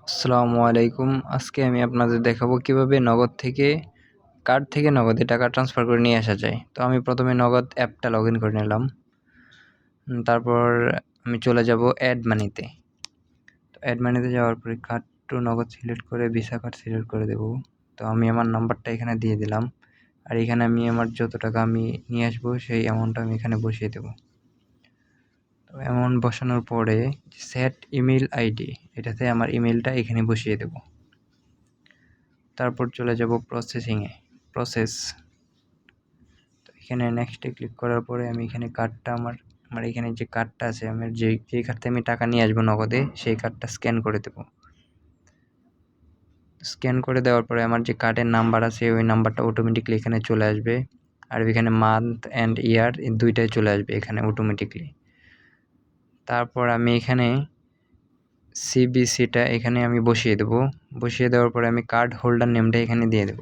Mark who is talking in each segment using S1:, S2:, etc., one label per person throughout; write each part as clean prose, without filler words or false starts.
S1: আসসালামু আলাইকুম। আজকে আমি আপনাদের দেখাবো কিভাবে কার্ড থেকে নগদে টাকা ট্রান্সফার করে নিয়ে আসা যায়। তো আমি প্রথমে নগদ অ্যাপটা লগ ইন করে নিলাম। তারপর আমি চলে যাব অ্যাড মানিতে। তো অ্যাড মানিতে যাওয়ার পরে কার্ড টু নগদ সিলেক্ট করে ভিসা কার্ড সিলেক্ট করে দেব। তো আমি আমার নাম্বারটা এখানে দিয়ে দিলাম। আর এখানে আমি আমার যত টাকা আমি নিয়ে আসবো সেই অ্যামাউন্টটা আমি এখানে বসিয়ে দেব। তো অ্যামাউন্ট বসানোর পরে সেট ইমেল আইডি, এটাতে আমার ইমেলটা এখানে বসিয়ে দেব। তারপর চলে যাব প্রসেস। তো এখানে নেক্সটে ক্লিক করার পরে আমি এখানে কার্ডটা আমার এখানে যে কার্ডটা আছে, আমার যেই কার্ডতে আমি টাকা নিয়ে আসবো নগদে, সেই কার্ডটা স্ক্যান করে দেব। স্ক্যান করে দেওয়ার পরে আমার যে কার্ডের নাম্বার আছে ওই নাম্বারটা অটোমেটিকলি এখানে চলে আসবে। আর এখানে মান্থ অ্যান্ড ইয়ার এই দুইটাই চলে আসবে এখানে অটোমেটিকলি। তারপর আমি এখানে সিবিসিটা এখানে আমি বসিয়ে দেব। বসিয়ে দেওয়ার পরে আমি কার্ড হোল্ডার নেমটা এখানে দিয়ে দেব।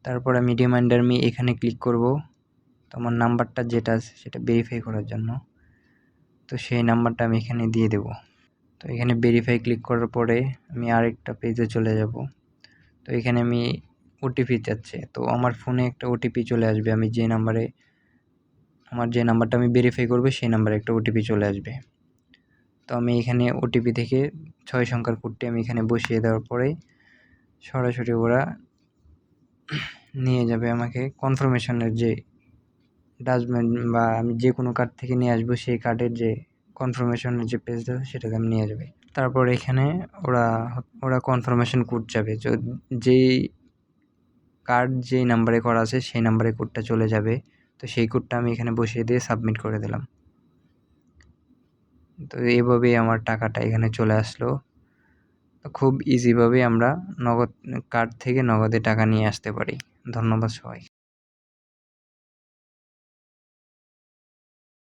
S1: তারপর আমি রিমাইন্ডার মি এখানে ক্লিক করব। তো আমার নাম্বারটা যেটা আছে সেটা ভেরিফাই করার জন্য, তো সেই নাম্বারটা আমি এখানে দিয়ে দেব। তো এখানে ভেরিফাই ক্লিক করার পরে আমি আরেকটা পেজে চলে যাব। তো এখানে আমি ওটিপি চাচ্ছে, তো আমার ফোনে একটা ওটিপি চলে আসবে। আমার যে নাম্বারটা আমি ভেরিফাই করব সেই নাম্বারে একটা ওটিপি চলে আসবে। তো আমি এখানে ওটিপি থেকে 6 সংখ্যার কোডটি আমি এখানে বসিয়ে দেওয়ার পরে সরাসরি ওরা নিয়ে যাবে আমাকে কনফার্মেশনের যে ডাস্টবিন, বা আমি যে কোনো কার্ড থেকে নিয়ে আসবো সেই কার্ডের যে কনফার্মেশনের যে পেজটা সেটাতে আমি নিয়ে যাবে। তারপর এখানে ওরা কনফার্মেশন কোড যাবে, যেই কার্ড যেই নাম্বারে করা আছে সেই নাম্বারে কোডটা চলে যাবে। তো সেই কোডটা আমি এখানে বসিয়ে দিয়ে সাবমিট করে দিলাম। তো এইভাবেই আমার টাকাটা এখানে চলে আসলো। খুব ইজিভাবে আমরা কার্ড থেকে নগদে টাকা নিয়ে আসতে পারি। ধন্যবাদ সবাই।